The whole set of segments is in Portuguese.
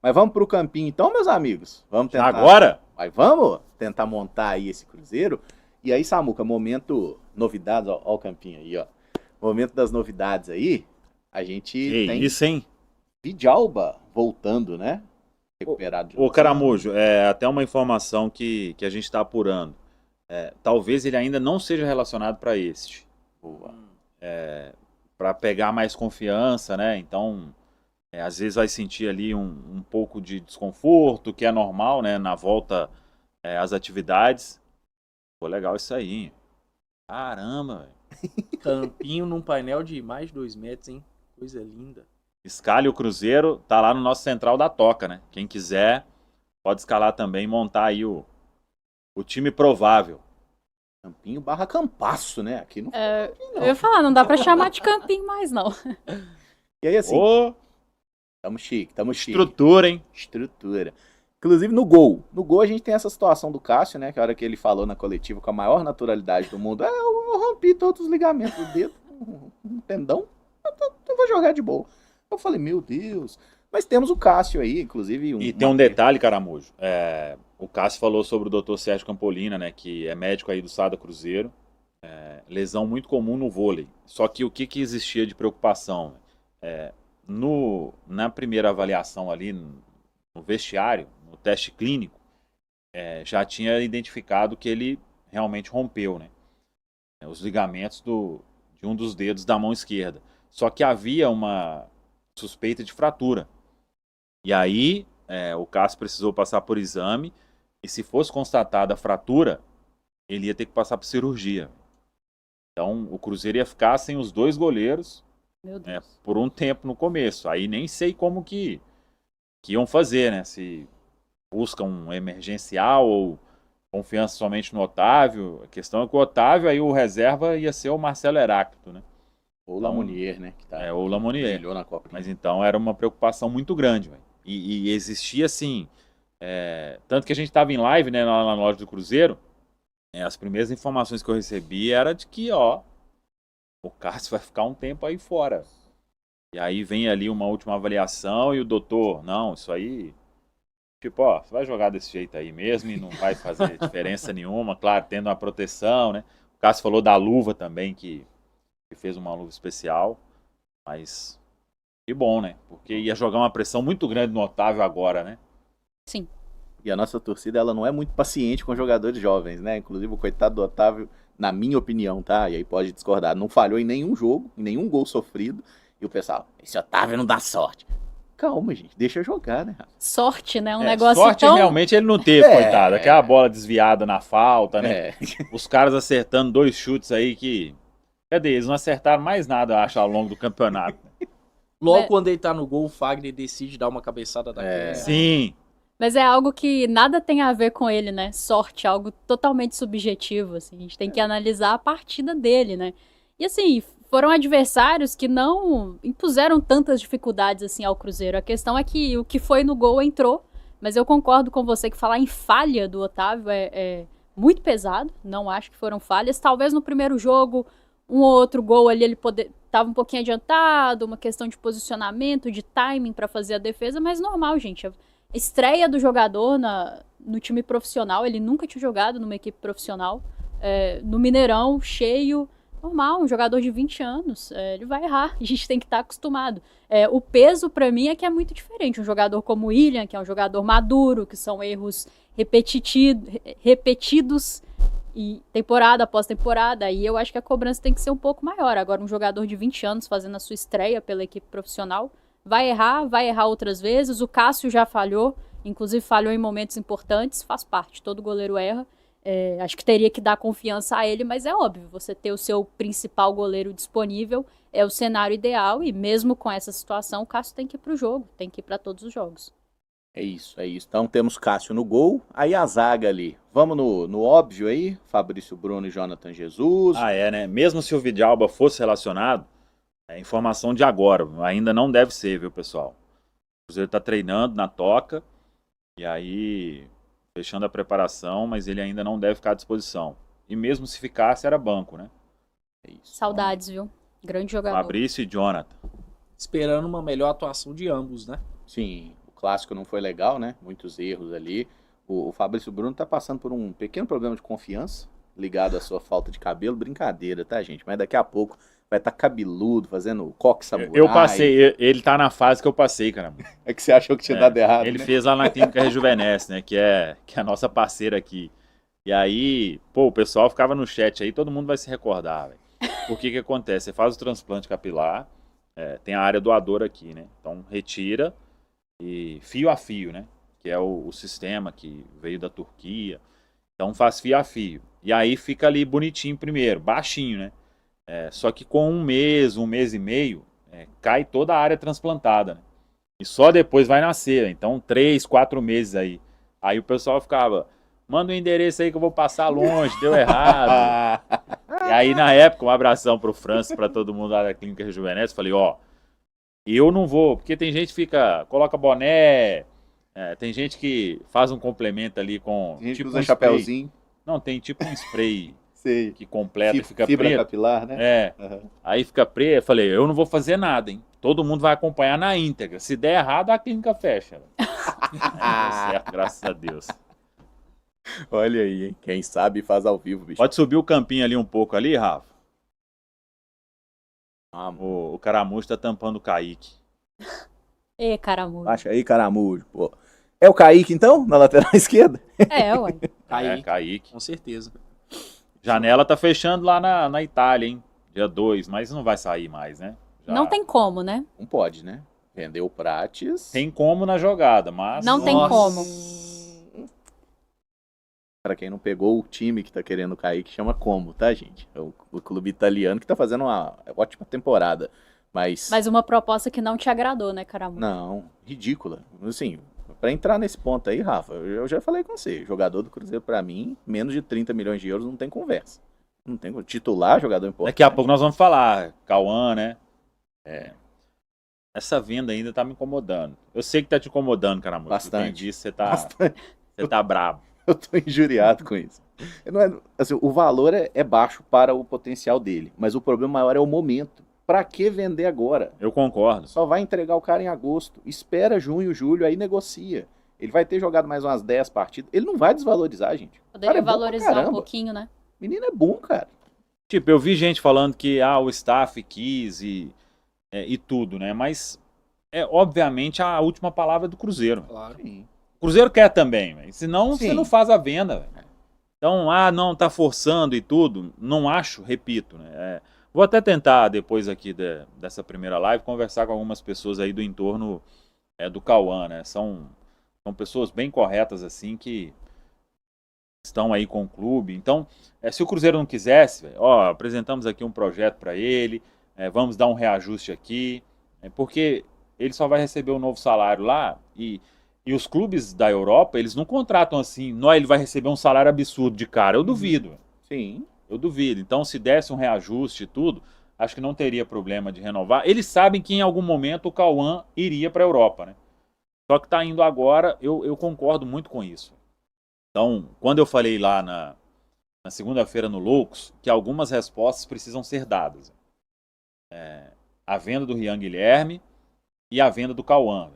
Mas vamos pro campinho então, meus amigos? Vamos tentar. Agora? Mas vamos tentar montar aí esse cruzeiro. E aí, Samuca, momento novidades, ó, ó o campinho aí, ó. Momento das novidades aí. A gente Que tem isso, hein? Vidalba voltando, né? Recuperado de Ô lesão. Caramujo, até uma informação que a gente está apurando. Talvez ele ainda não seja relacionado para este. Boa. Para pegar mais confiança, né? Então, às vezes vai sentir ali um pouco de desconforto, que é normal, né? Na volta às atividades. Pô, legal isso aí. Caramba, velho. Campinho num painel de mais de 2 metros, hein? Coisa linda. Escale o Cruzeiro, tá lá no nosso central da Toca, né? Quem quiser pode escalar também e montar aí o time provável. Campinho barra campaço, né? Aqui não foi campinho, Eu não. ia falar, não dá pra chamar de campinho mais, não. E aí, assim, Ô, tamo chique, tamo chique. estrutura, hein? Estrutura. Inclusive no gol. No gol a gente tem essa situação do Cássio, né? Que a hora que ele falou na coletiva com a maior naturalidade do mundo, eu rompi todos os ligamentos do dedo, um tendão, eu vou jogar de boa. Eu falei, meu Deus. Mas temos o Cássio aí, inclusive. E tem um detalhe, Caramujo. O Cássio falou sobre o Dr. Sérgio Campolina, né? Que é médico aí do Sada Cruzeiro. Lesão muito comum no vôlei. Só que o que existia de preocupação? Na primeira avaliação ali, no vestiário, no teste clínico, já tinha identificado que ele realmente rompeu, né? Os ligamentos de um dos dedos da mão esquerda. Só que havia uma suspeita de fratura. E aí, o Cássio precisou passar por exame, e se fosse constatada a fratura, ele ia ter que passar por cirurgia. Então, o Cruzeiro ia ficar sem os dois goleiros Meu Deus. por um tempo no começo. Aí nem sei como que iam fazer, né? Se buscam um emergencial ou confiança somente no Otávio. A questão é que o Otávio, aí o reserva ia ser o Marcelo Heráclito, né? Ou o Lamonier, né? Que tá, Ou o Lamonier. brilhou na Copa. Mas então era uma preocupação muito grande, velho. E existia assim. Tanto que a gente estava em live, né, lá na loja do Cruzeiro. As primeiras informações que eu recebi era de que, ó, o Cássio vai ficar um tempo aí fora. E aí vem ali uma última avaliação e o doutor, não, isso aí, tipo, ó, você vai jogar desse jeito aí mesmo e não vai fazer diferença nenhuma, claro, tendo uma proteção, né? O Cássio falou da luva também, que fez uma luva especial, mas que bom, né? Porque ia jogar uma pressão muito grande no Otávio agora, né? Sim. E a nossa torcida, ela não é muito paciente com jogadores jovens, né? Inclusive o coitado do Otávio, na minha opinião, tá? E aí pode discordar, não falhou em nenhum jogo, em nenhum gol sofrido. E o pessoal, esse Otávio não dá sorte. Calma, gente, deixa eu jogar, né? Sorte, né? Um negócio sorte tão... realmente ele não teve, É. coitado. Aquela bola desviada na falta, né? É. Os caras acertando 2 chutes aí que... Cadê? Eles não acertaram mais nada, eu acho, ao longo do campeonato. Logo quando ele tá no gol, o Fagner decide dar uma cabeçada daquela. Sim. Mas é algo que nada tem a ver com ele, né? Sorte, algo totalmente subjetivo, assim. A gente tem que analisar a partida dele, né? E assim, foram adversários que não impuseram tantas dificuldades assim ao Cruzeiro. A questão é que o que foi no gol entrou, mas eu concordo com você que falar em falha do Otávio é muito pesado. Não acho que foram falhas. Talvez no primeiro jogo, um ou outro gol ali ele tava um pouquinho adiantado, uma questão de posicionamento, de timing para fazer a defesa, mas normal, gente. A estreia do jogador no time profissional, ele nunca tinha jogado numa equipe profissional, no Mineirão, cheio, normal, um jogador de 20 anos, ele vai errar, a gente tem que estar acostumado. O peso para mim é que é muito diferente, um jogador como o William, que é um jogador maduro, que são erros repetidos e temporada após temporada, aí eu acho que a cobrança tem que ser um pouco maior. Agora, um jogador de 20 anos fazendo a sua estreia pela equipe profissional, vai errar outras vezes. O Cássio já falhou, inclusive falhou em momentos importantes, faz parte, todo goleiro erra. Acho que teria que dar confiança a ele, mas é óbvio, você ter o seu principal goleiro disponível é o cenário ideal, e mesmo com essa situação, o Cássio tem que ir pro jogo, tem que ir para todos os jogos. É isso, é isso. Então temos Cássio no gol, aí a zaga ali. Vamos no óbvio aí, Fabrício Bruno e Jonathan Jesus. Né? Mesmo se o Vidalba fosse relacionado, é informação de agora, ainda não deve ser, viu, pessoal? O Cruzeiro tá treinando na Toca, e aí fechando a preparação, mas ele ainda não deve ficar à disposição. E mesmo se ficasse, era banco, né? É isso. Saudades, viu? Grande jogador. Fabrício e Jonathan. Esperando uma melhor atuação de ambos, né? Sim. clássico não foi legal, né? Muitos erros ali. O Fabrício Bruno tá passando por um pequeno problema de confiança, ligado à sua falta de cabelo. Brincadeira, tá, gente? Mas daqui a pouco vai estar cabeludo, fazendo coque samurai. Eu passei, ele tá na fase que eu passei, cara. É que você achou que tinha dado errado, Ele né? fez lá na Clínica Rejuvenesce, né? Que é a nossa parceira aqui. E aí, pô, o pessoal ficava no chat aí, todo mundo vai se recordar, velho. Por que acontece? Você faz o transplante capilar, tem a área doadora aqui, né? Então, retira e fio a fio, né? Que é o sistema que veio da Turquia. Então, faz fio a fio. E aí fica ali bonitinho primeiro, baixinho, né? Só que com um mês e meio, cai toda a área transplantada, né? E só depois vai nascer. Então, 3, 4 meses aí. Aí o pessoal ficava, manda um endereço aí que eu vou passar longe, deu errado. E aí, na época, um abração pro França, pra todo mundo lá da Clínica Rejuvenesce, falei, ó, eu não vou, porque tem gente que coloca boné, tem gente que faz um complemento ali com... Tem gente que tipo usa um spray. chapéuzinho. Não, tem tipo um spray Sei. que completa e fica Fibra preto. capilar, né? Uhum. Aí fica preto, eu falei, eu não vou fazer nada, hein? Todo mundo vai acompanhar na íntegra. Se der errado, a clínica fecha. Deu certo, graças a Deus. Olha aí, hein? Quem sabe faz ao vivo, bicho. Pode subir o campinho ali um pouco ali, Rafa? Amor. O Caramujo tá tampando o Kaique. Ê, caramujo. Baixa aí, Caramujo, pô. É o Kaique, então? Na lateral esquerda? Ué. Kaique. Com certeza. Janela tá fechando lá na Itália, hein? Dia 2, mas não vai sair mais, né? Já Não tem como, né? Não pode, né? Vendeu o Prates. Tem como na jogada, mas... Não tem Nossa. como. Pra quem não pegou, o time que tá querendo cair, que chama Como, tá, gente? É o clube italiano que tá fazendo uma ótima temporada. Mas Mas uma proposta que não te agradou, né, caramujo? não, ridícula. Assim, pra entrar nesse ponto aí, Rafa, eu já falei com você. Jogador do Cruzeiro, pra mim, menos de 30 milhões de euros não tem conversa. Não tem titular, jogador importante. Daqui a pouco nós vamos falar. Cauã, né? Essa venda ainda tá me incomodando. Eu sei que tá te incomodando, Caramujo. Bastante. Entendi, você Bastante. tá brabo. Eu tô injuriado com isso. Não é, assim, o valor é baixo para o potencial dele, mas o problema maior é o momento. Pra que vender agora? Eu concordo. Só vai entregar o cara em agosto. Espera junho, julho, aí negocia. Ele vai ter jogado mais umas 10 partidas. Ele não vai desvalorizar, gente. O cara Poderia é bom pra valorizar um caramba. pouquinho, né? Menino é bom, cara. Tipo, eu vi gente falando que o staff quis e tudo, né? Mas obviamente a última palavra é do Cruzeiro. Claro. Sim. O Cruzeiro quer também, véio. Senão Sim. você não faz a venda. Véio. Então, não, tá forçando e tudo. Não acho, repito, né? Vou até tentar, depois aqui dessa primeira live, conversar com algumas pessoas aí do entorno do Cauã, né? São pessoas bem corretas, assim, que estão aí com o clube. Então, se o Cruzeiro não quisesse, véio, apresentamos aqui um projeto para ele, vamos dar um reajuste aqui, porque ele só vai receber um novo salário lá e os clubes da Europa, eles não contratam assim, ele vai receber um salário absurdo de cara. Eu duvido. Sim. Eu duvido. Então, se desse um reajuste e tudo, acho que não teria problema de renovar. Eles sabem que em algum momento o Cauã iria para a Europa, né? Só que tá indo agora, eu concordo muito com isso. Então, quando eu falei lá na segunda-feira no Loucos, que algumas respostas precisam ser dadas. A venda do Rian Guilherme e a venda do Cauã.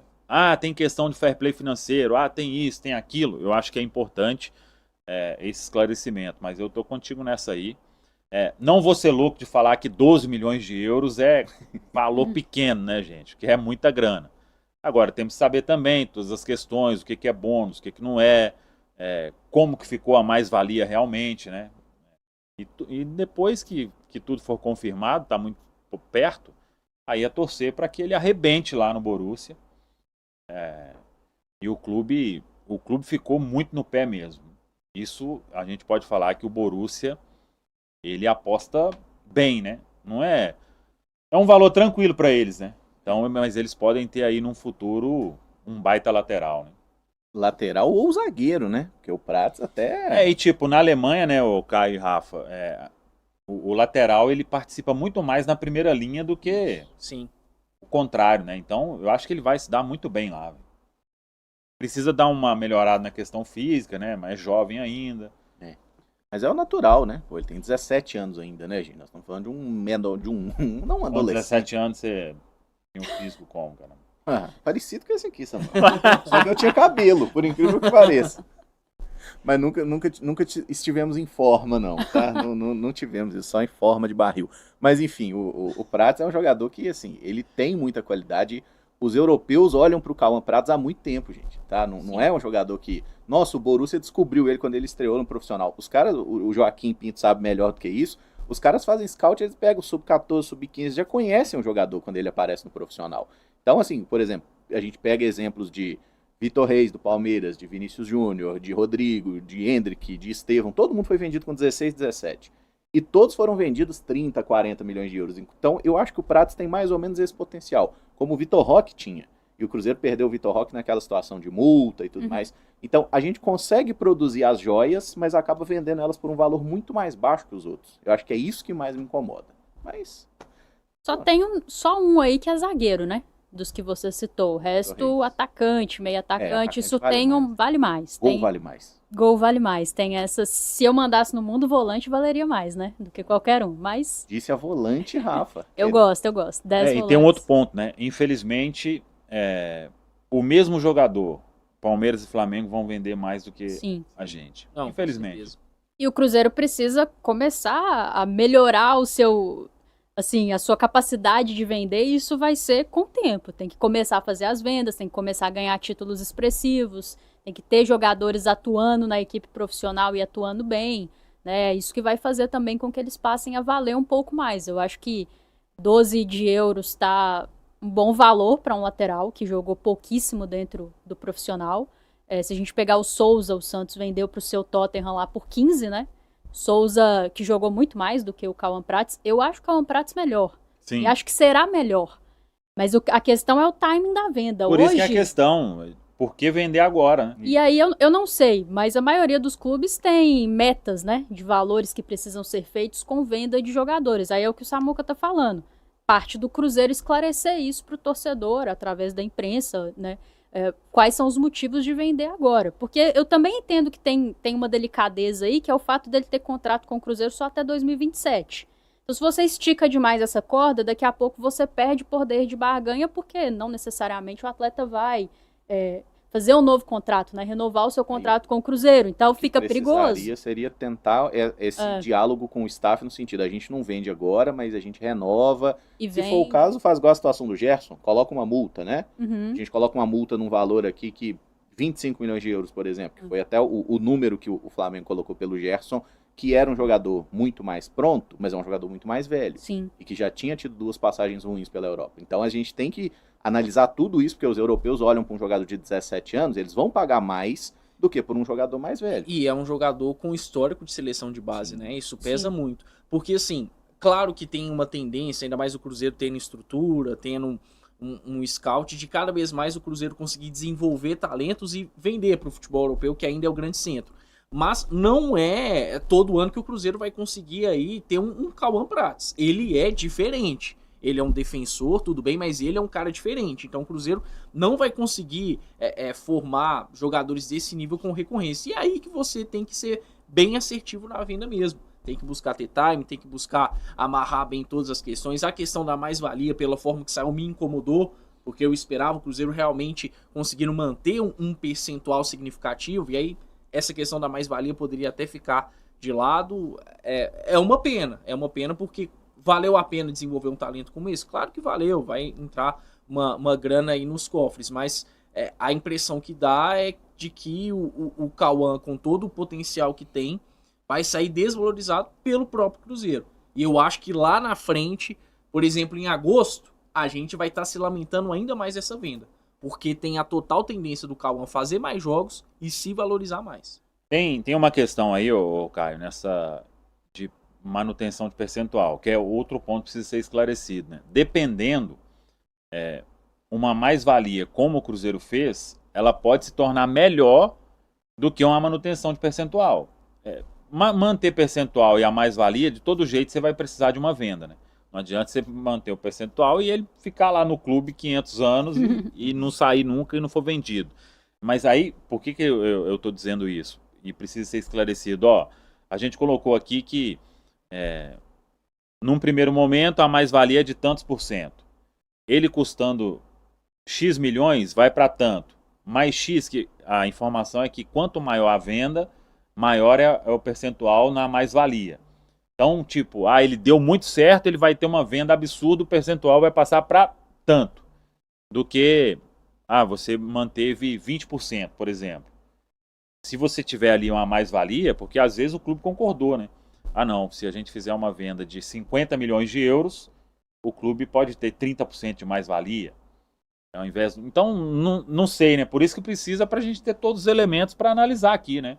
Tem questão de fair play financeiro, tem isso, tem aquilo. Eu acho que é importante esse esclarecimento, mas eu tô contigo nessa aí. Não vou ser louco de falar que 12 milhões de euros é valor pequeno, né, gente? Que é muita grana. Agora, temos que saber também todas as questões, o que é bônus, o que não é, como que ficou a mais-valia realmente, né? E depois que tudo for confirmado, tá muito perto, aí é torcer para que ele arrebente lá no Borussia. E o clube ficou muito no pé mesmo. Isso a gente pode falar que o Borussia, ele aposta bem, né? Não é um valor tranquilo para eles, né? Então, mas eles podem ter aí num futuro um baita lateral, né? Lateral ou zagueiro, né? Porque o Prates até... E tipo, na Alemanha, né, o Caio e Rafa, o lateral ele participa muito mais na primeira linha do que Sim. o contrário, né? Então, eu acho que ele vai se dar muito bem lá. Véio. Precisa dar uma melhorada na questão física, né? Mas é jovem ainda. Mas é o natural, né? Pô, ele tem 17 anos ainda, né, gente? Nós estamos falando de um menor, não um Com adolescente. 17 anos você tem um físico como, cara? Parecido com esse aqui, Samuel. Só que eu tinha cabelo, por incrível que pareça. Mas nunca estivemos em forma, não, tá? Não tivemos isso, só em forma de barril. Mas enfim, o Prats é um jogador que, assim, ele tem muita qualidade. Os europeus olham pro Cauã Prats há muito tempo, gente, tá? Não é um jogador que... Nossa, o Borussia descobriu ele quando ele estreou no profissional. Os caras, o Joaquim Pinto sabe melhor do que isso, os caras fazem scout, eles pegam o sub-14, sub-15, já conhecem o jogador quando ele aparece no profissional. Então, assim, por exemplo, a gente pega exemplos de Vitor Reis, do Palmeiras, de Vinícius Júnior, de Rodrigo, de Hendrick, de Estevão, todo mundo foi vendido com 16, 17. E todos foram vendidos 30, 40 milhões de euros. Então, eu acho que o Prats tem mais ou menos esse potencial, como o Vitor Roque tinha. E o Cruzeiro perdeu o Vitor Roque naquela situação de multa e tudo mais. Então, a gente consegue produzir as joias, mas acaba vendendo elas por um valor muito mais baixo que os outros. Eu acho que é isso que mais me incomoda. Mas... Tem só um aí que é zagueiro, né? Dos que você citou. O resto, atacante, meio atacante. Isso vale mais. Gol vale mais. Gol vale mais. Tem essa. Se eu mandasse no mundo, volante valeria mais, né? Do que qualquer um. Mas. Disse a volante, Rafa. Eu gosto. 10 volantes. E tem um outro ponto, né? Infelizmente, o mesmo jogador, Palmeiras e Flamengo, vão vender mais do que a gente. Não, infelizmente. E o Cruzeiro precisa começar a melhorar o seu. Assim, a sua capacidade de vender, e isso vai ser com o tempo. Tem que começar a fazer as vendas, tem que começar a ganhar títulos expressivos, tem que ter jogadores atuando na equipe profissional e atuando bem, né? Isso que vai fazer também com que eles passem a valer um pouco mais. Eu acho que 12 de euros está um bom valor para um lateral que jogou pouquíssimo dentro do profissional. Se a gente pegar o Souza, o Santos vendeu para o seu Tottenham lá por 15, né? Souza, que jogou muito mais do que o Cauã Prats, eu acho o Cauã Prats melhor. Sim. E acho que será melhor. Mas a questão é o timing da venda. Por isso que é a questão, por que vender agora? Né? E aí eu não sei, mas a maioria dos clubes tem metas, né, de valores que precisam ser feitos com venda de jogadores. Aí é o que o Samuca tá falando. Parte do Cruzeiro esclarecer isso pro torcedor, através da imprensa, né? Quais são os motivos de vender agora. Porque eu também entendo que tem uma delicadeza aí, que é o fato dele ter contrato com o Cruzeiro só até 2027. Então, se você estica demais essa corda, daqui a pouco você perde poder de barganha, porque não necessariamente o atleta vai fazer um novo contrato, né? Renovar o seu contrato com o Cruzeiro. Então, fica perigoso. Seria tentar esse diálogo com o staff no sentido, a gente não vende agora, mas a gente renova. Se for o caso, faz igual a situação do Gerson, coloca uma multa, né? A gente coloca uma multa num valor aqui que 25 milhões de euros, por exemplo, que foi até o número que o Flamengo colocou pelo Gerson, que era um jogador muito mais pronto, mas é um jogador muito mais velho. Sim. E que já tinha tido 2 passagens ruins pela Europa. Então a gente tem que analisar tudo isso, porque os europeus olham para um jogador de 17 anos, eles vão pagar mais do que por um jogador mais velho. E é um jogador com histórico de seleção de base, né? Isso pesa muito. Porque, assim, claro que tem uma tendência, ainda mais o Cruzeiro tendo estrutura, tendo um scout, de cada vez mais o Cruzeiro conseguir desenvolver talentos e vender para o futebol europeu, que ainda é o grande centro. Mas não é todo ano que o Cruzeiro vai conseguir aí ter um Cauã Prats. Ele é diferente. Ele é um defensor, tudo bem, mas ele é um cara diferente. Então o Cruzeiro não vai conseguir formar jogadores desse nível com recorrência. E é aí que você tem que ser bem assertivo na venda mesmo. Tem que buscar ter time, tem que buscar amarrar bem todas as questões. A questão da mais-valia, pela forma que saiu, me incomodou, porque eu esperava o Cruzeiro realmente conseguindo manter um percentual significativo. E aí essa questão da mais-valia poderia até ficar de lado. É uma pena porque valeu a pena desenvolver um talento como esse? Claro que valeu, vai entrar uma grana aí nos cofres, mas a impressão que dá é de que o Cauã, com todo o potencial que tem, vai sair desvalorizado pelo próprio Cruzeiro. E eu acho que lá na frente, por exemplo, em agosto, a gente vai estar se lamentando ainda mais dessa venda, porque tem a total tendência do Cauã fazer mais jogos e se valorizar mais. Tem uma questão aí, Caio, nessa de manutenção de percentual, que é outro ponto que precisa ser esclarecido, né? Dependendo, uma mais-valia como o Cruzeiro fez, ela pode se tornar melhor do que uma manutenção de percentual. Manter percentual e a mais-valia, de todo jeito você vai precisar de uma venda, né? Não adianta você manter o percentual e ele ficar lá no clube 500 anos e não sair nunca e não for vendido. Mas aí, por que eu estou dizendo isso? E precisa ser esclarecido. A gente colocou aqui que num primeiro momento a mais-valia é de tantos por cento. Ele custando X milhões vai para tanto. Mais X, que a informação é que quanto maior a venda, maior é o percentual na mais-valia. Então, tipo, ele deu muito certo, ele vai ter uma venda absurda, o percentual vai passar para tanto. Do que, você manteve 20%, por exemplo. Se você tiver ali uma mais-valia, porque às vezes o clube concordou, né? Não, se a gente fizer uma venda de 50 milhões de euros, o clube pode ter 30% de mais-valia. Ao invés... Então, não sei, né? Por isso que precisa pra gente ter todos os elementos para analisar aqui, né?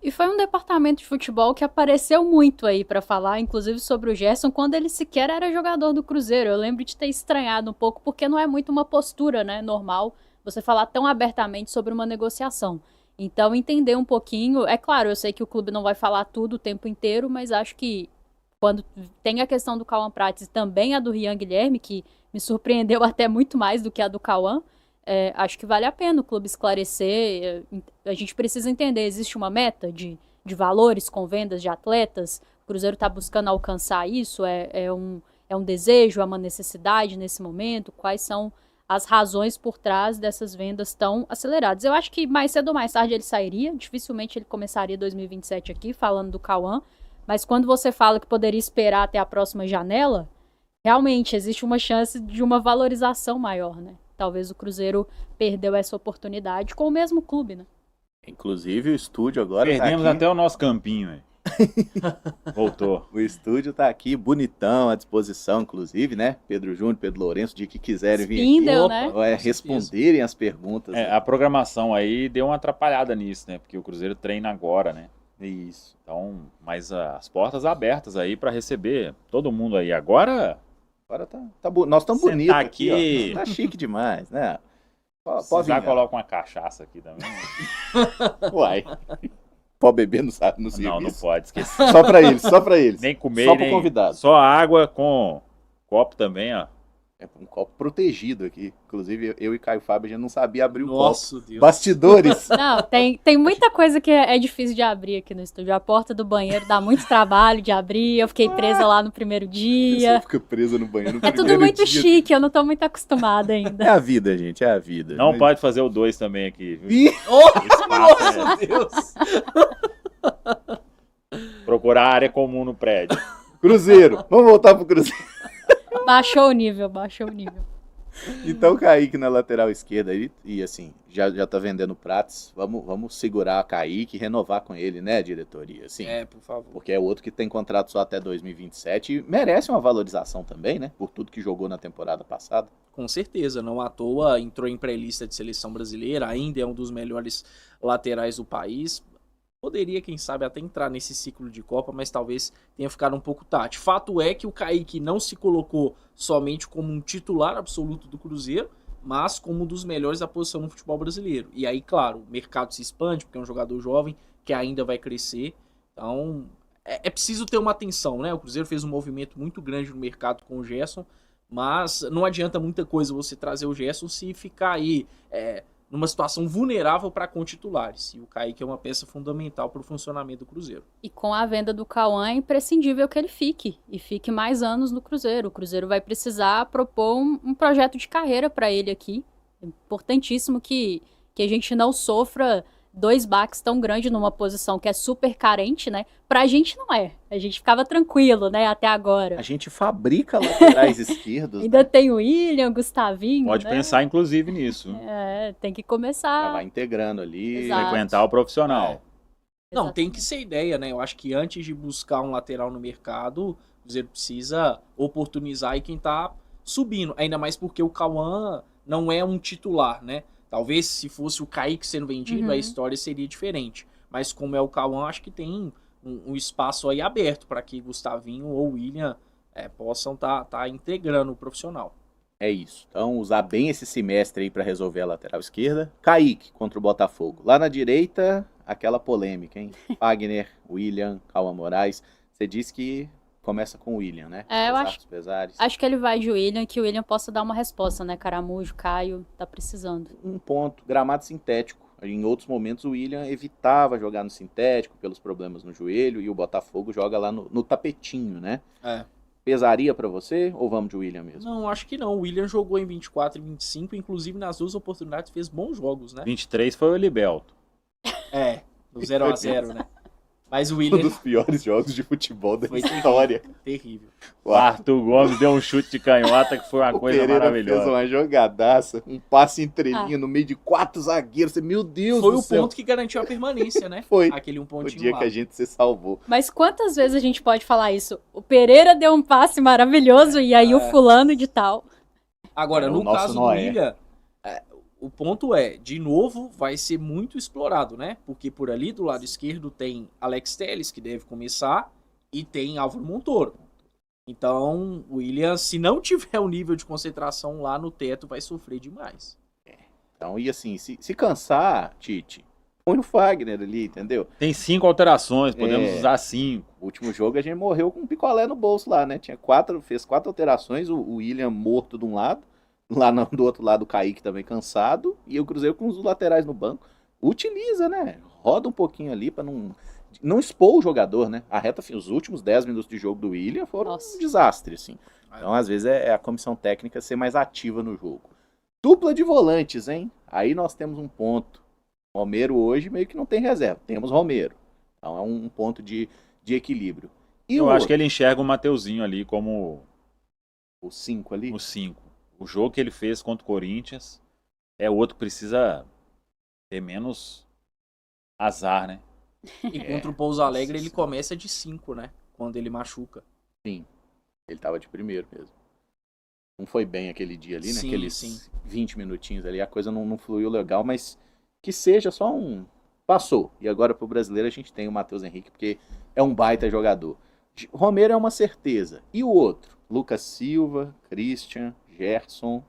E foi um departamento de futebol que apareceu muito aí pra falar, inclusive sobre o Gerson, quando ele sequer era jogador do Cruzeiro. Eu lembro de ter estranhado um pouco, porque não é muito uma postura, né, normal, você falar tão abertamente sobre uma negociação. Então, entender um pouquinho... É claro, eu sei que o clube não vai falar tudo o tempo inteiro, mas acho que quando tem a questão do Cauã Prates e também a do Rian Guilherme, que me surpreendeu até muito mais do que a do Cauã, acho que vale a pena o clube esclarecer. A gente precisa entender, existe uma meta de valores com vendas de atletas? O Cruzeiro está buscando alcançar isso? É um desejo, é uma necessidade nesse momento? Quais são as razões por trás dessas vendas tão aceleradas? Eu acho que mais cedo ou mais tarde ele sairia, dificilmente ele começaria 2027 aqui, falando do Cauã, mas quando você fala que poderia esperar até a próxima janela, realmente existe uma chance de uma valorização maior, né? Talvez o Cruzeiro perdeu essa oportunidade com o mesmo clube, né? Inclusive o estúdio agora Perdemos tá aqui. até o nosso campinho, hein? Voltou. O estúdio tá aqui, bonitão, à disposição, inclusive, né? Pedro Júnior, Pedro Lourenço, de que quiserem vir Spindle, aqui, né? responderem as perguntas. A programação aí deu uma atrapalhada nisso, né? Porque o Cruzeiro treina agora, né? Isso. Então, mas as portas abertas aí para receber todo mundo aí. Agora Nós estamos Cê bonitos tá aqui, aqui. ó. Tá chique demais, né? Pode vir, coloca uma cachaça aqui também. Uai. Pode beber no serviço. Não pode, esquecer. Só pra eles. Nem comer, Só pro nem convidado. Só água com copo também, ó. É um copo protegido aqui. Inclusive, eu e Caio Fábio, a gente não sabia abrir o Nossa, copo. Deus. Bastidores. Não, tem muita coisa que é difícil de abrir aqui no estúdio. A porta do banheiro dá muito trabalho de abrir. Eu fiquei presa lá no primeiro A dia. pessoa fica presa no banheiro no É tudo primeiro muito dia. chique, eu não tô muito acostumada ainda. É a vida, gente, é a vida. Não Mas- pode fazer o 2 também aqui. Viu? Ih, O espaço Nossa, Deus. procurar área comum no prédio. Cruzeiro. Vamos voltar pro Cruzeiro. Baixou o nível, baixou o nível. Então, Kaique na lateral esquerda aí, e assim, já tá vendendo Prates. Vamos segurar a Kaique e renovar com ele, né, diretoria? Assim, Por favor. porque é outro que tem contrato só até 2027 e merece uma valorização também, né? Por tudo que jogou na temporada passada. Com certeza, não à toa entrou em pré-lista de seleção brasileira, ainda é um dos melhores laterais do país. Poderia, quem sabe, até entrar nesse ciclo de Copa, mas talvez tenha ficado um pouco tarde. Fato é que o Kaique não se colocou somente como um titular absoluto do Cruzeiro, mas como um dos melhores da posição no futebol brasileiro. E aí, claro, o mercado se expande, porque é um jogador jovem que ainda vai crescer. Então, é preciso ter uma atenção, né? O Cruzeiro fez um movimento muito grande no mercado com o Gerson, mas não adianta muita coisa você trazer o Gerson se ficar aí numa situação vulnerável para com titulares. E o Kaique é uma peça fundamental para o funcionamento do Cruzeiro. E com a venda do Cauã é imprescindível que ele fique. E fique mais anos no Cruzeiro. O Cruzeiro vai precisar propor um projeto de carreira para ele aqui. É importantíssimo que a gente não sofra 2 baques tão grandes numa posição que é super carente, né? Pra gente não é. A gente ficava tranquilo, né? Até agora. A gente fabrica laterais esquerdos. Ainda tem o William, Gustavinho, Pode né? pensar, inclusive, nisso. Tem que Já começar. vai integrando ali. Exato. Frequentar o profissional. Não, tem Exatamente. que ser ideia, né? Eu acho que antes de buscar um lateral no mercado, o Cruzeiro precisa oportunizar aí quem tá subindo. Ainda mais porque o Cauã não é um titular, né? Talvez se fosse o Kaique sendo vendido, Uhum. a história seria diferente. Mas como é o Cauã, acho que tem um espaço aí aberto para que Gustavinho ou William possam tá integrando o profissional. É isso. Então, usar bem esse semestre aí pra resolver a lateral esquerda. Kaique contra o Botafogo. Lá na direita, aquela polêmica, hein? Fagner, William, Cauã Moraes. Você disse que começa com o William, né? Eu Apesar acho- dos pesares. Acho que ele vai de William, que o William possa dar uma resposta, né? Caramujo, Caio, tá precisando. Um ponto, gramado sintético. Em outros momentos o William evitava jogar no sintético pelos problemas no joelho e o Botafogo joga lá no tapetinho, né? pesaria pra você ou vamos de William mesmo? Não, acho que não. O William jogou em 24 e 25, inclusive nas duas oportunidades fez bons jogos, né? 23 foi o Elivelto. No 0x0, né? Mas o Um William dos piores jogos de futebol da foi história. terrível. O Arthur Gomes deu um chute de canhota que foi uma O coisa Pereira maravilhosa. fez uma jogadaça, um passe entrelinha no meio de 4 zagueiros. Você, meu Deus Foi do o céu. ponto que garantiu a permanência, né? Foi. Aquele um O pontinho dia lá. que a gente se salvou. Mas quantas vezes a gente pode falar isso? O Pereira deu um passe maravilhoso e aí o fulano de tal. Agora, É, o no nosso caso do Noé. William, o ponto é, de novo, vai ser muito explorado, né? Porque por ali, do lado esquerdo, tem Alex Telles, que deve começar, e tem Álvaro Montoro. Então, o William, se não tiver o nível de concentração lá no teto, vai sofrer demais. Então, e assim, se cansar, Tite, põe no Fagner ali, entendeu? Tem 5 alterações, podemos É. usar 5. O último jogo a gente morreu com um picolé no bolso lá, né? Fez 4 alterações, o William morto de um lado, lá do outro lado o Kaique também cansado, e o Cruzeiro com os laterais no banco. Utiliza, né? Roda um pouquinho ali pra não expor o jogador, né? Os últimos 10 minutos de jogo do William foram Nossa. um desastre, assim. Então, às vezes, é a comissão técnica ser mais ativa no jogo. Dupla de volantes, hein? Aí nós temos um ponto. Romero hoje meio que não tem reserva. Temos Romero. Então é um ponto de equilíbrio. E Eu o acho que ele enxerga o Mateuzinho ali como o 5 ali. o 5. O jogo que ele fez contra o Corinthians é outro que precisa ter menos azar, né? E contra o Pouso Alegre, ele começa de 5, né? Quando ele machuca. Sim. Ele tava de primeiro mesmo. Não foi bem aquele dia ali, né? Sim, Aqueles sim. 20 minutinhos ali. A coisa não fluiu legal, mas que seja só um... Passou. E agora pro brasileiro a gente tem o Matheus Henrique, porque é um baita jogador. Romero é uma certeza. E o outro? Lucas Silva, Christian, Gerson.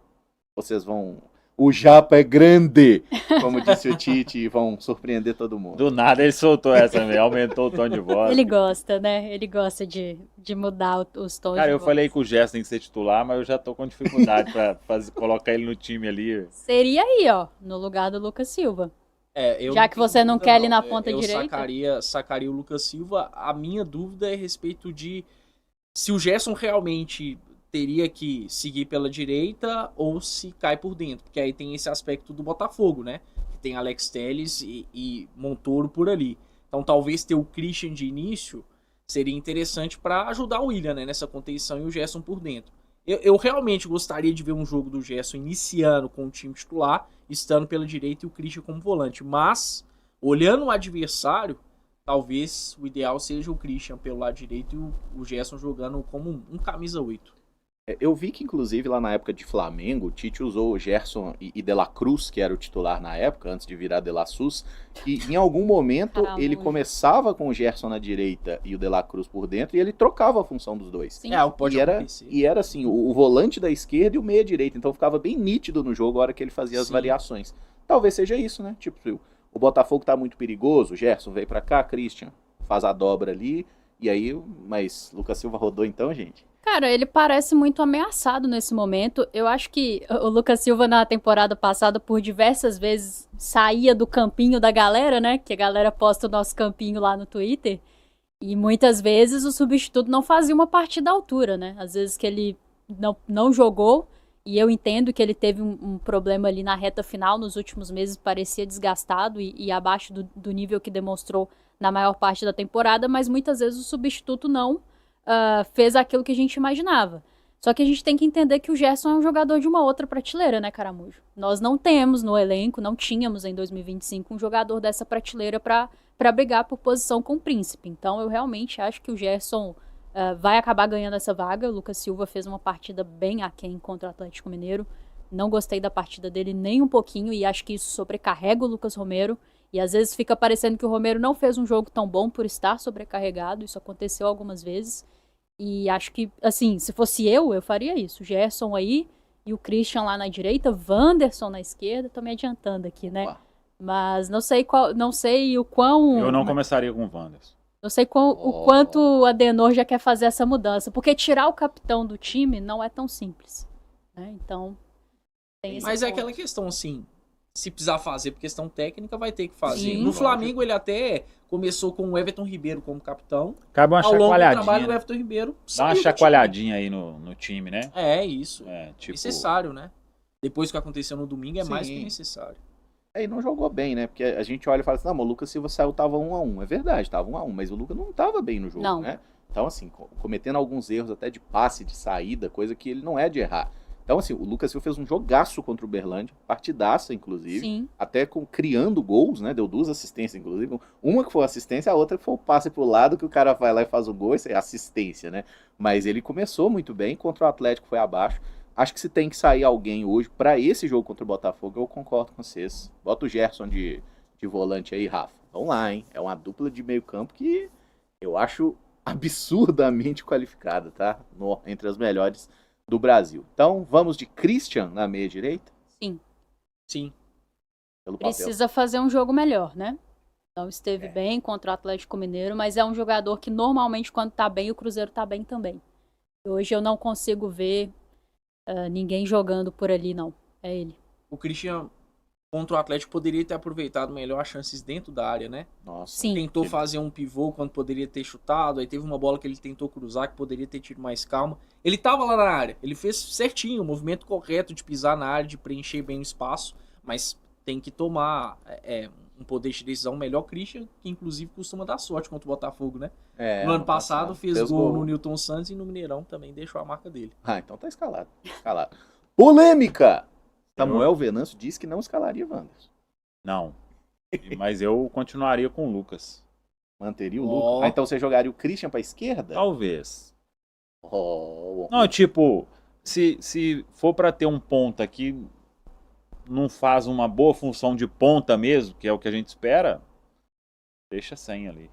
Vocês vão... O Japa é grande, como disse o Tite, e vão surpreender todo mundo. Do nada ele soltou essa, velho. Aumentou o tom de voz. Ele gosta, né? Ele gosta de mudar os tons Cara, de eu voz. falei que o Gerson tem que ser titular, mas eu já tô com dificuldade pra colocar ele no time ali. Seria aí, ó, no lugar do Lucas Silva. Eu Já que tenho você não dúvida, quer ele na ponta eu direita? sacaria o Lucas Silva. A minha dúvida é a respeito de se o Gerson realmente teria que seguir pela direita ou se cai por dentro. Porque aí tem esse aspecto do Botafogo, né? Que tem Alex Telles e Montoro por ali. Então talvez ter o Christian de início seria interessante para ajudar o William, né, nessa contenção e o Gerson por dentro. Eu realmente gostaria de ver um jogo do Gerson iniciando com o time titular, estando pela direita e o Christian como volante. Mas, olhando o adversário, talvez o ideal seja o Christian pelo lado direito e o Gerson jogando como um camisa 8. Eu vi que, inclusive, lá na época de Flamengo, o Tite usou o Gerson e De La Cruz, que era o titular na época, antes de virar De La Sus, que em algum momento Caramba. ele começava com o Gerson na direita e o De La Cruz por dentro, e ele trocava a função dos dois. Sim. É, o que pode acontecer. E era assim, o volante da esquerda e o meia direita, então ficava bem nítido no jogo a hora que ele fazia as Sim. variações. Talvez seja isso, né? Tipo, o Botafogo tá muito perigoso, o Gerson veio pra cá, Christian faz a dobra ali, e aí, mas Lucas Silva rodou então, gente? Cara, ele parece muito ameaçado nesse momento. Eu acho que o Lucas Silva na temporada passada, por diversas vezes, saía do campinho da galera, né? Que a galera posta o nosso campinho lá no Twitter. E muitas vezes o substituto não fazia uma partida à altura, né? Às vezes que ele não jogou, e eu entendo que ele teve um problema ali na reta final, nos últimos meses parecia desgastado e abaixo do nível que demonstrou na maior parte da temporada, mas muitas vezes o substituto não fez aquilo que a gente imaginava. Só que a gente tem que entender que o Gerson é um jogador de uma outra prateleira, né, Caramujo? Nós não temos no elenco, não tínhamos em 2025 um jogador dessa prateleira para brigar por posição com o Príncipe. Então eu realmente acho que o Gerson vai acabar ganhando essa vaga. O Lucas Silva fez uma partida bem aquém contra o Atlético Mineiro. Não gostei da partida dele nem um pouquinho e acho que isso sobrecarrega o Lucas Romero. E às vezes fica parecendo que o Romero não fez um jogo tão bom por estar sobrecarregado. Isso aconteceu algumas vezes. E acho que, assim, se fosse eu faria isso. O Gerson aí e o Christian lá na direita, Wanderson na esquerda. Tô me adiantando aqui, né? Opa. Mas não sei o quão... Eu não começaria com o Wanderson. Não sei o quanto o Adenor já quer fazer essa mudança. Porque tirar o capitão do time não é tão simples, né? Então, tem esse Mas é ponto. aquela questão, assim, Se precisar fazer por questão técnica, vai ter que fazer. Sim. No Flamengo, ele até começou com o Everton Ribeiro como capitão. Cabe uma Ao longo do trabalho, chacoalhadinha. o Né? Everton Ribeiro Dá uma saiu do time. chacoalhadinha aí no time, né? É, isso. É, tipo... Necessário, né? Depois que aconteceu no domingo, é mais que Sim. necessário. Aí não jogou bem, né? Porque a gente olha e fala assim, não, mas o Lucas Silva saiu, tava 1-1. É verdade, tava 1-1, mas o Lucas não tava bem no jogo, Não. né? Então, assim, cometendo alguns erros até de passe, de saída, coisa que ele não é de errar. Então, assim, o Lucas Silva fez um jogaço contra o Uberlândia, partidaça, inclusive, Sim. até criando gols, né? Deu 2 assistências, inclusive. Uma que foi assistência, a outra que foi o passe pro lado, que o cara vai lá e faz o gol, isso é assistência, né? Mas ele começou muito bem, contra o Atlético foi abaixo. Acho que se tem que sair alguém hoje pra esse jogo contra o Botafogo, eu concordo com vocês. Bota o Gerson de volante aí, Rafa. Vamos lá, hein? É uma dupla de meio campo que eu acho absurdamente qualificada, tá? Entre as melhores do Brasil. Então, vamos de Christian na meia direita, Sim. Sim. pelo papel. Precisa fazer um jogo melhor, né? Não esteve É. bem contra o Atlético Mineiro, mas é um jogador que normalmente quando tá bem, o Cruzeiro tá bem também. Hoje eu não consigo ver ninguém jogando por ali, não. É ele. O Christian, contra o Atlético, poderia ter aproveitado melhor as chances dentro da área, né? Nossa. Sim. Tentou Ele- fazer um pivô quando poderia ter chutado. Aí teve uma bola que ele tentou cruzar, que poderia ter tido mais calma. Ele tava lá na área. Ele fez certinho, o movimento correto de pisar na área, de preencher bem o espaço. Mas tem que tomar um poder de decisão melhor. Christian, que inclusive costuma dar sorte contra o Botafogo, né? É, No ano passado fez gol no gol. Newton Santos e no Mineirão também deixou a marca dele. Ah, então tá escalado. Escalado. Polêmica! Samuel Venâncio disse que não escalaria Wanderson. Não. Mas eu continuaria com o Lucas. Manteria o Ó. Lucas. Ah, então você jogaria o Christian pra esquerda? Talvez. Oh, Não, tipo, se for pra ter um ponta que não faz uma boa função de ponta mesmo, que é o que a gente espera, deixa sem ali.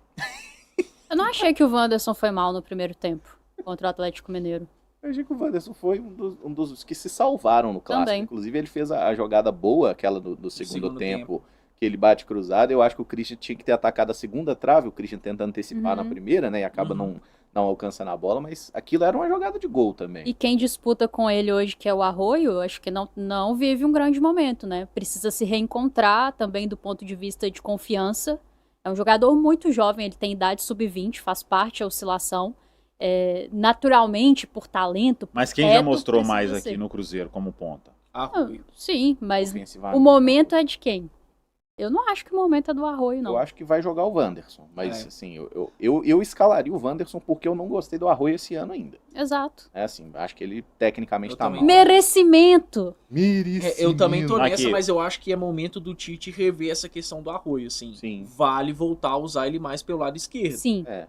Eu não achei que o Wanderson foi mal no primeiro tempo contra o Atlético Mineiro. eu achei que o Wanderson foi um dos que se salvaram no clássico. Também. Inclusive, ele fez a jogada boa, aquela do segundo segundo tempo, que ele bate cruzado. Eu acho que o Christian tinha que ter atacado a segunda trave, o Christian tenta antecipar na primeira, né? E acaba Uhum. não alcançando a bola, mas aquilo era uma jogada de gol também. E quem disputa com ele hoje, que é o Arroio, acho que não vive um grande momento, né? Precisa se reencontrar também do ponto de vista de confiança. É um jogador muito jovem, ele tem idade sub-20, faz parte da oscilação. Naturalmente, por talento, por Mas quem já teto, mostrou precisa mais ser. aqui no Cruzeiro como ponta? Arroio. Sim, mas Ofensivamente. o momento é de quem? Eu não acho que o momento é do Arroio, não. Eu acho que vai jogar o Wanderson. Mas, É. assim, eu escalaria o Wanderson porque eu não gostei do Arroio esse ano ainda. Exato. É assim, acho que ele tecnicamente Eu tá também. mal. Merecimento. Eu também tô nessa, Aqui. mas eu acho que é momento do Tite rever essa questão do Arroio, assim. Sim. Vale voltar a usar ele mais pelo lado esquerdo. Sim. É.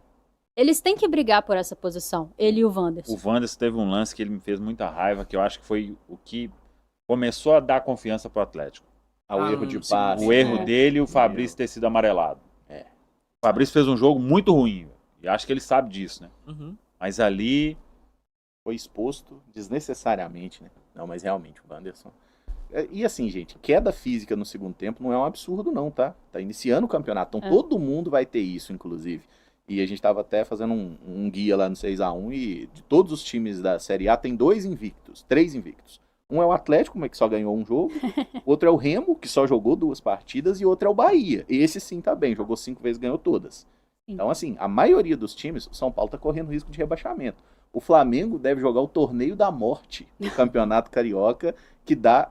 Eles têm que brigar por essa posição, ele e o Wanderson. O Wanderson teve um lance que ele me fez muita raiva, que eu acho que foi o que começou a dar confiança pro Atlético. Ao erro de sim. passe. O erro É. dele e o Fabrício ter sido amarelado. É. O Fabrício fez um jogo muito ruim, velho. E acho que ele sabe disso, né? Uhum. Mas ali, Foi exposto desnecessariamente, né? Não, mas realmente, o Wanderson... E assim, gente, queda física no segundo tempo não é um absurdo não, tá? Tá iniciando o campeonato, então É. todo mundo vai ter isso, inclusive. E a gente tava até fazendo um guia lá no 6x1 e de todos os times da Série A tem 3 invictos. Um é o Atlético, mas que só ganhou um jogo. Outro é o Remo, que só jogou 2 partidas. E outro é o Bahia. Esse sim tá bem, jogou 5 vezes, ganhou todas. Sim. Então, assim, a maioria dos times, o São Paulo tá correndo risco de rebaixamento. O Flamengo deve jogar o torneio da morte no Campeonato Carioca, que dá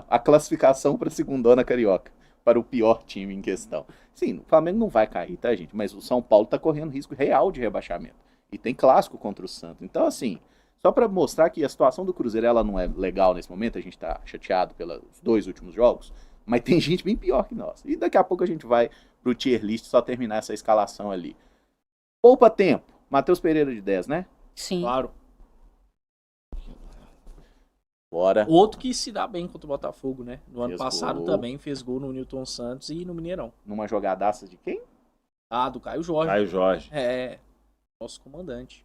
a classificação para a segundona Carioca, para o pior time em questão. Sim, o Flamengo não vai cair, tá, gente? Mas o São Paulo tá correndo risco real de rebaixamento. E tem clássico contra o Santos. Então, assim, só para mostrar que a situação do Cruzeiro ela não é legal nesse momento, a gente tá chateado pelos 2 últimos jogos, mas tem gente bem pior que nós. E daqui a pouco a gente vai pro tier list só terminar essa escalação ali. Poupa tempo. Matheus Pereira de 10, né? Sim. Claro. Bora. Outro que se dá bem contra o Botafogo, né? No ano Fez passado gol. também fez gol no Newton Santos e no Mineirão. Numa jogadaça de quem? Ah, do Caio Jorge. Caio Jorge. É, nosso comandante.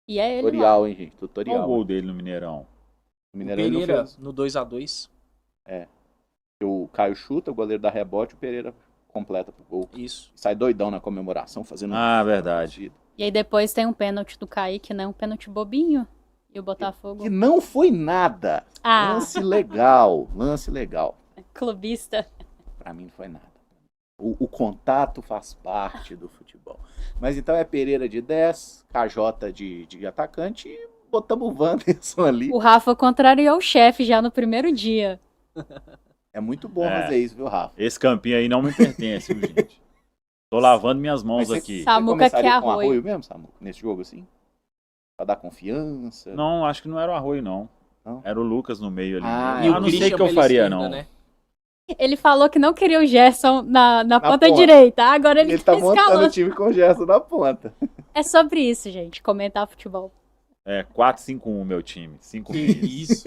E é ele lá. Tutorial, hein, gente? Qual Tutorial. o gol dele no Mineirão? O O Mineirão ele não Pereira fez. no 2x2. O Caio chuta, o goleiro dá rebote, o Pereira completa pro gol. Isso. Sai doidão na comemoração, fazendo... Ah, verdade. E aí depois tem um pênalti do Kaique, né? Um pênalti bobinho. E o Botafogo... Que não foi nada. Ah, Lance legal, lance legal. Clubista. Pra mim não foi nada. O contato faz parte do futebol. Mas então é Pereira de 10, KJ de atacante e botamos o Wanderson ali. O Rafa contrariou o chefe já no primeiro dia. É muito bom fazer isso, viu, Rafa? Esse campinho aí não me pertence, viu, gente? Tô lavando minhas mãos Mas aqui. Samuca começaria quer com arroio. mesmo, Samuca? Nesse jogo assim? Pra dar confiança? Não, acho que não era o Arroio, não. Não? Era o Lucas no meio ali. Ah, E o não sei o Christian que eu pela faria, esquerda, não. né? Ele falou que não queria o Gerson na ponta ponta. direita. Agora ele Ele tá montando o escalando. time com o Gerson na ponta. É sobre isso, gente. Comentar futebol. É, 4-5-1 meu time. 5 Que isso.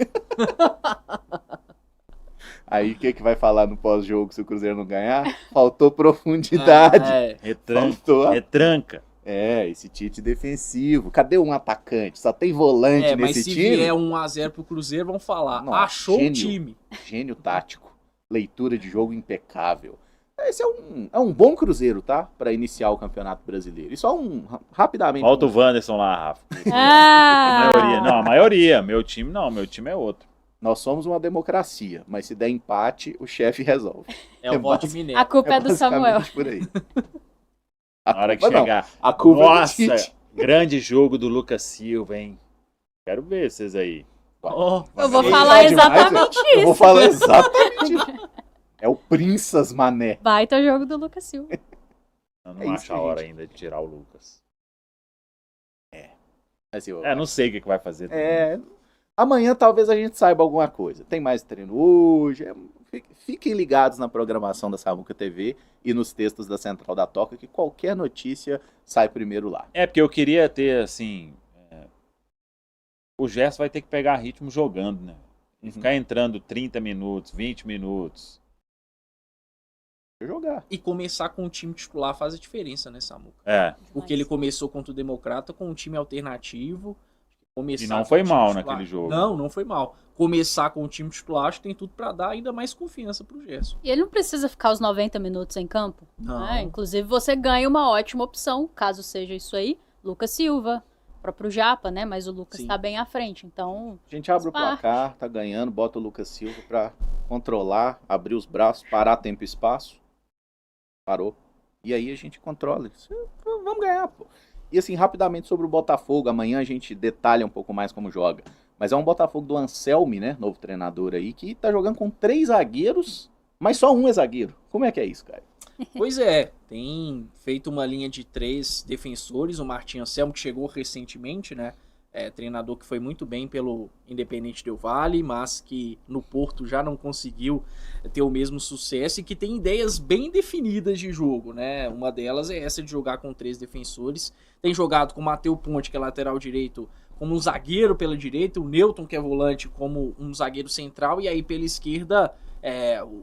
Aí o que vai falar no pós-jogo se o Cruzeiro não ganhar? Faltou profundidade. Retranca. Faltou. Retranca. Esse Tite defensivo. Cadê um atacante? Só tem volante Mas nesse se time? vier 1-0 pro Cruzeiro, vão falar. Nossa, Achou gênio. o time. Gênio tático. Leitura de jogo impecável. Esse é um bom Cruzeiro, tá? Pra iniciar o Campeonato Brasileiro. E só rapidamente. Falta o Wanderson lá, Rafa. Ah! A maioria. Não, a maioria. Meu time não. Meu time é outro. Nós somos uma democracia, mas se der empate, o chefe resolve. É o voto de Mineiro. A culpa é do Samuel. basicamente por aí. Na hora que culpa não, chegar. a culpa é do Nossa, Tite. grande jogo do Lucas Silva, hein? Quero ver vocês aí. Oh, Eu vou Ele falar tá demais, exatamente Eu vou isso. falar exatamente isso. É o Princess Mané. Baita jogo do Lucas Silva. Eu não É isso, acho a hora gente. ainda de tirar o Lucas. Assim, Não sei o que vai fazer. amanhã talvez a gente saiba alguma coisa. Tem mais treino hoje. Fiquem ligados na programação da Samuca TV e nos textos da Central da Toca, que qualquer notícia sai primeiro lá. É, porque eu queria ter, assim... O Gerson vai ter que pegar ritmo jogando, né? E ficar entrando 30 minutos, 20 minutos. Jogar. E começar com o time titular faz a diferença, né, Samuca? É, Porque ele começou contra o Democrata com um time alternativo. Começar E não com foi o time mal titular. naquele jogo. Não foi mal. Começar com o time titular, acho que tem tudo pra dar ainda mais confiança pro Gerson. E ele não precisa ficar os 90 minutos em campo. Não. Né? Inclusive, você ganha uma ótima opção, caso seja isso aí. Lucas Silva, próprio Japa, né? Mas o Lucas Sim. tá bem à frente. Então, A gente abre o Parte. placar, tá ganhando, bota o Lucas Silva pra controlar, abrir os braços, parar tempo e espaço. Parou. E aí a gente controla isso. Vamos ganhar, pô. E assim, rapidamente sobre o Botafogo, amanhã a gente detalha um pouco mais como joga. Mas é um Botafogo do Anselmi, né? Novo treinador aí, que tá jogando com 3 zagueiros, mas só um é zagueiro. Como é que é isso, cara? Pois é, tem feito uma linha de 3 defensores. O Martim Anselmo, que chegou recentemente, né? Treinador que foi muito bem pelo Independente Del Valle, mas que no Porto já não conseguiu ter o mesmo sucesso e que tem ideias bem definidas de jogo, né? Uma delas é essa de jogar com 3 defensores. Tem jogado com o Matheus Ponte, que é lateral direito, como um zagueiro pela direita, o Newton, que é volante, como um zagueiro central, e aí pela esquerda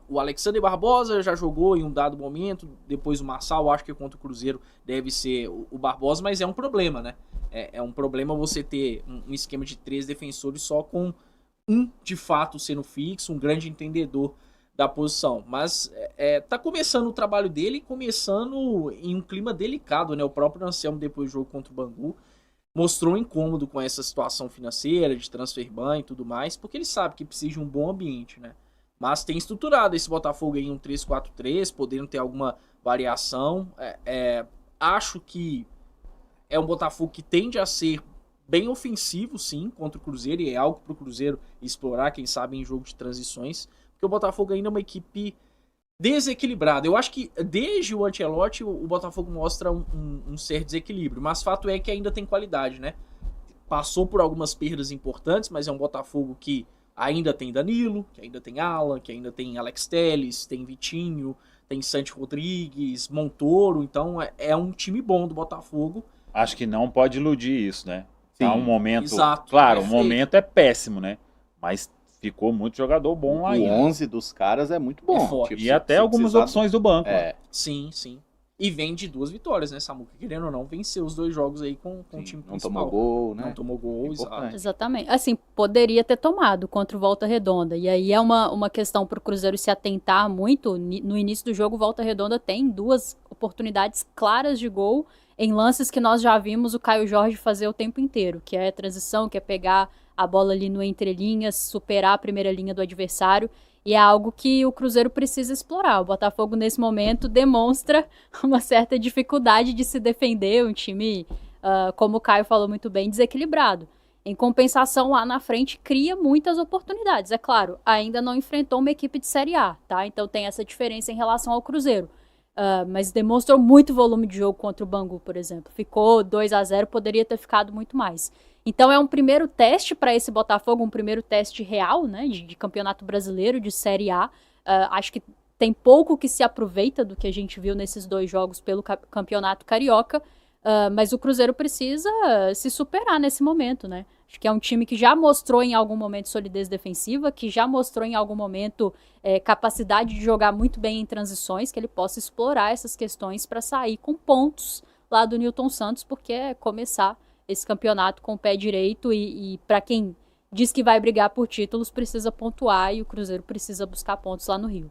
o Alexander Barbosa já jogou em um dado momento, depois o Marçal, acho que contra o Cruzeiro deve ser o Barbosa, mas é um problema, né? É um problema você ter um esquema de 3 defensores só com um de fato sendo fixo, um grande entendedor da posição. Mas tá começando o trabalho dele, começando em um clima delicado, né? O próprio Anselmo, depois do jogo contra o Bangu, mostrou incômodo com essa situação financeira, de transfer ban e tudo mais, porque ele sabe que precisa de um bom ambiente, né? Mas tem estruturado esse Botafogo aí em um 3-4-3, podendo ter alguma variação. Acho que é um Botafogo que tende a ser bem ofensivo, sim, contra o Cruzeiro, e é algo para o Cruzeiro explorar, quem sabe, em jogo de transições, porque o Botafogo ainda é uma equipe desequilibrada. Eu acho que desde o Ancelotti o Botafogo mostra um certo desequilíbrio, mas fato é que ainda tem qualidade, né? Passou por algumas perdas importantes, mas é um Botafogo que ainda tem Danilo, que ainda tem Alan, que ainda tem Alex Telles, tem Vitinho, tem Santi Rodrigues, Montoro, então é um time bom do Botafogo. Acho que não pode iludir isso, né? Sim, Tá um momento... exato, Claro, o perfeito. momento é péssimo, né? Mas ficou muito jogador bom lá O ainda. 11 dos caras é muito bom. É forte. E até algumas opções do banco. É, Sim. E vem de 2 vitórias, né, Samuca? Querendo ou não, venceu os 2 jogos aí com o sim, time não principal. tomou gol, né? Não tomou gol, Importante. exato. exatamente. Assim, poderia ter tomado contra o Volta Redonda. E aí é uma questão para o Cruzeiro se atentar muito. No início do jogo, o Volta Redonda tem 2 oportunidades claras de gol em lances que nós já vimos o Caio Jorge fazer o tempo inteiro, que é transição, que é pegar a bola ali no entrelinhas, superar a primeira linha do adversário. E é algo que o Cruzeiro precisa explorar. O Botafogo, nesse momento, demonstra uma certa dificuldade de se defender, um time, como o Caio falou muito bem, desequilibrado. Em compensação, lá na frente, cria muitas oportunidades. É claro, ainda não enfrentou uma equipe de Série A, tá? Então tem essa diferença em relação ao Cruzeiro. Mas demonstrou muito volume de jogo contra o Bangu, por exemplo. Ficou 2-0, poderia ter ficado muito mais. Então é um primeiro teste para esse Botafogo, um primeiro teste real, né, de campeonato brasileiro, de Série A. Acho que tem pouco que se aproveita do que a gente viu nesses 2 jogos pelo campeonato carioca, mas o Cruzeiro precisa se superar nesse momento, né? Acho que é um time que já mostrou em algum momento solidez defensiva, que já mostrou em algum momento capacidade de jogar muito bem em transições, que ele possa explorar essas questões para sair com pontos lá do Newton Santos, porque é começar esse campeonato com o pé direito e para quem diz que vai brigar por títulos, precisa pontuar e o Cruzeiro precisa buscar pontos lá no Rio.